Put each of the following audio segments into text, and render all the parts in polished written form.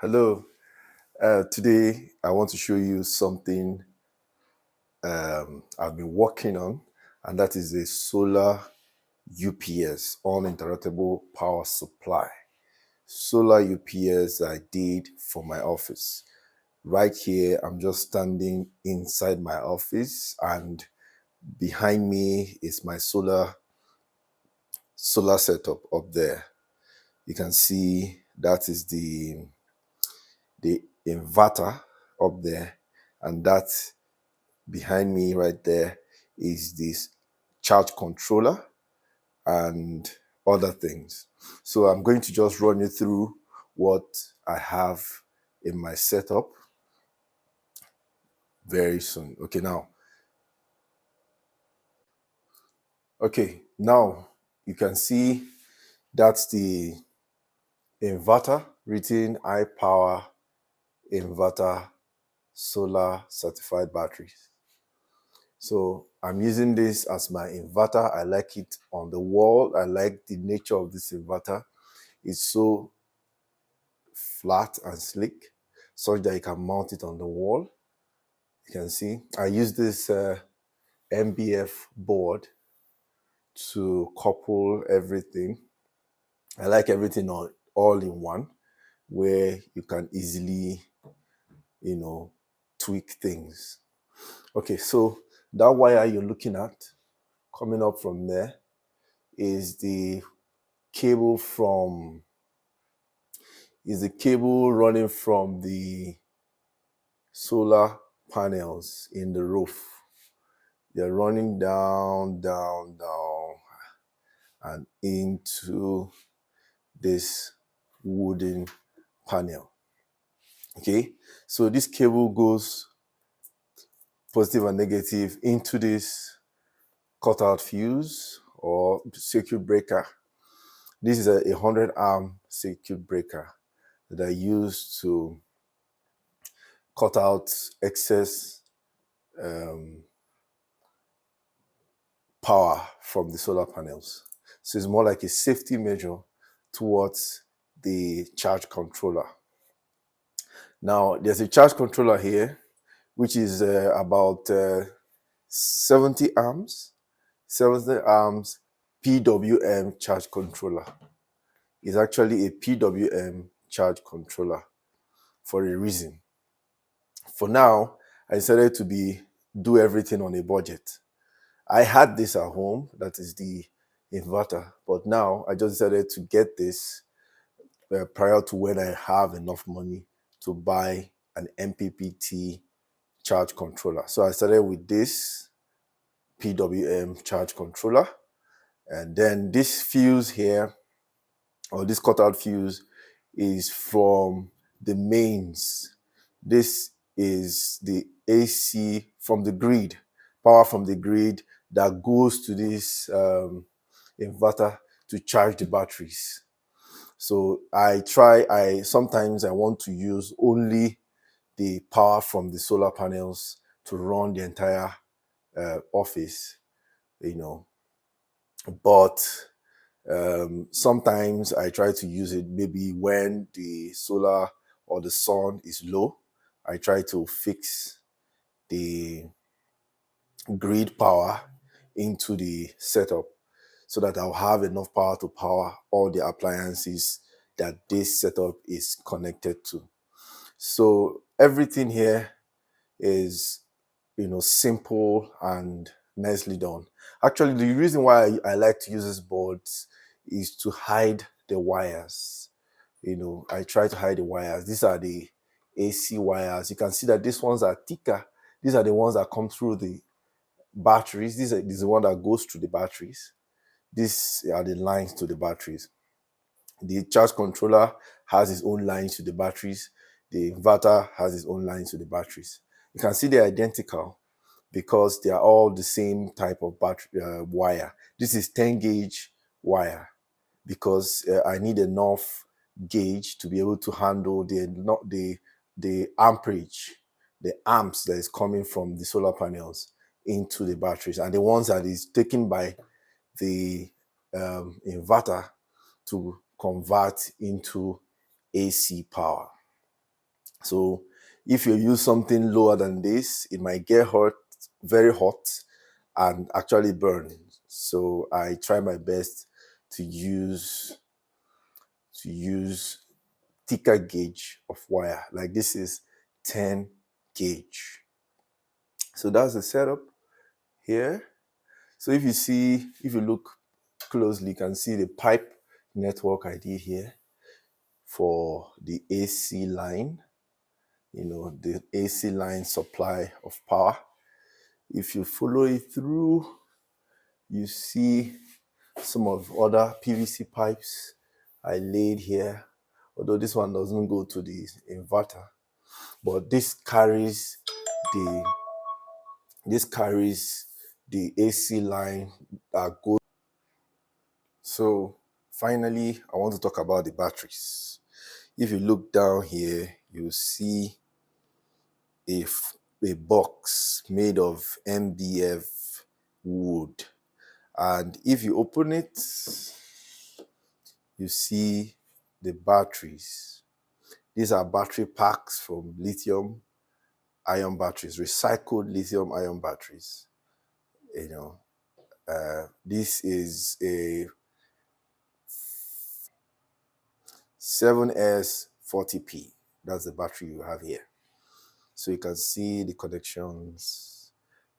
Hello. Today, I want to show you something I've been working on, and that is a solar UPS, uninterruptible power supply. Solar UPS I did for my office. Right here, I'm just standing inside my office, and behind me is my solar setup up there. You can see that is the inverter up there, and that behind me right there is this charge controller and other things. So I'm going to just run you through what I have in my setup very soon. Okay, now you can see that's the inverter written high power inverter solar certified batteries. So I'm using this as my inverter. I like it on the wall. I like the nature of this inverter. It's so flat and slick such that you can mount it on the wall. You can see I use this MBF board to couple everything. I like everything all in one, where you can easily, tweak things. Okay, so that wire you're looking at coming up from there is the cable from is the cable running from the solar panels in the roof. They're running down, down, down, and into this wooden panel. Okay, so this cable goes positive and negative into this cutout fuse or circuit breaker. This is a 100 amp circuit breaker that I use to cut out excess power from the solar panels. So it's more like a safety measure towards the charge controller. Now, there's a charge controller here, which is about 70 amps, 70 amps PWM charge controller. It's actually a PWM charge controller for a reason. For now, I decided to do everything on a budget. I had this at home, that is the inverter, but now I just decided to get this prior to when I have enough money to buy an MPPT charge controller. So I started with this PWM charge controller, and then this fuse here, or this cutout fuse, is from the mains. This is the AC from the grid, power from the grid that goes to this inverter to charge the batteries. So sometimes I want to use only the power from the solar panels to run the entire office, you know. But sometimes I try to use it maybe when the solar or the sun is low. I try to fix the grid power into the setup so that I'll have enough power to power all the appliances that this setup is connected to. So everything here is, simple and nicely done. Actually, the reason why I like to use this board is to hide the wires. I try to hide the wires. These are the AC wires. You can see that these ones are thicker. These are the ones that come through the batteries. This is the one that goes through the batteries. These are the lines to the batteries. The charge controller has its own lines to the batteries. The inverter has its own lines to the batteries. You can see they're identical because they are all the same type of battery wire. This is 10 gauge wire because I need enough gauge to be able to handle the amperage, the amps that is coming from the solar panels into the batteries, and the ones that is taken by the inverter to convert into AC power. So if you use something lower than this, it might get hot, very hot, and actually burn. So I try my best to use thicker gauge of wire. Like this is 10 gauge. So that's the setup here. So if you look closely, you can see the pipe network I did here for the AC line, the AC line supply of power. If you follow it through, you see some of other PVC pipes I laid here, although this one doesn't go to the inverter, but this carries the AC line that goes. So finally, I want to talk about the batteries. If you look down here, you see a box made of MDF wood. And if you open it, you see the batteries. These are battery packs from lithium ion batteries, recycled lithium ion batteries. This is a 7S40P. That's the battery you have here. So you can see the connections.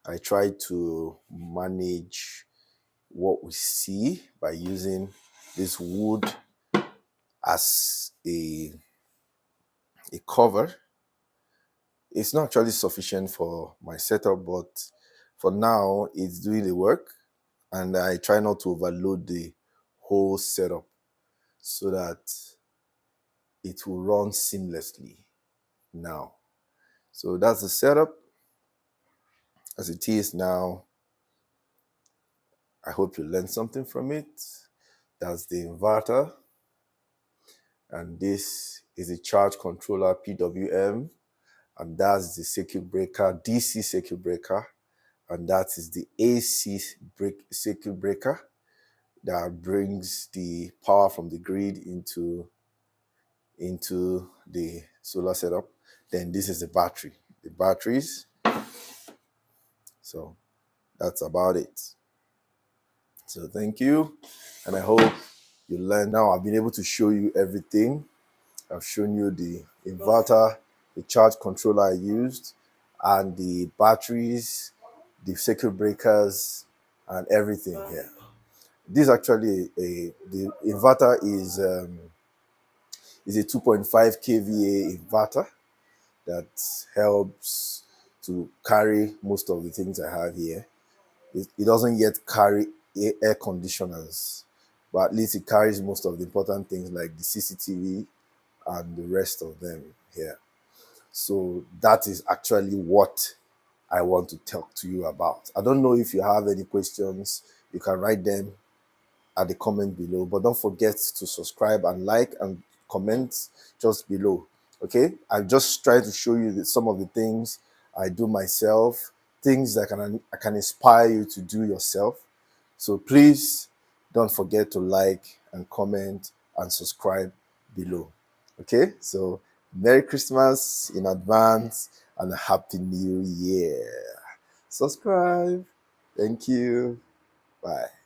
I try to manage what we see by using this wood as a cover. It's not actually sufficient for my setup, but for now, it's doing the work. And I try not to overload the whole setup so that it will run seamlessly now. So that's the setup as it is now. I hope you learned something from it. That's the inverter. And this is the charge controller PWM. And that's the circuit breaker, DC circuit breaker. And that is the AC circuit breaker that brings the power from the grid into the solar setup. Then this is the battery, the batteries. So that's about it. So thank you, and I hope you learned. Now I've been able to show you everything. I've shown you the inverter, the charge controller I used, and the batteries, the circuit breakers, and everything here. This actually the inverter is a 2.5 kVA inverter that helps to carry most of the things I have here. It doesn't yet carry air conditioners, but at least it carries most of the important things like the CCTV and the rest of them here. So that is actually what I want to talk to you about. I don't know if you have any questions. You can write them at the comment below, but don't forget to subscribe and like and comment just below. Okay, I just try to show you some of the things I do myself, things that I can inspire you to do yourself. So please don't forget to like and comment and subscribe below. Okay, so Merry Christmas in advance and a Happy New Year. Subscribe. Thank you. Bye.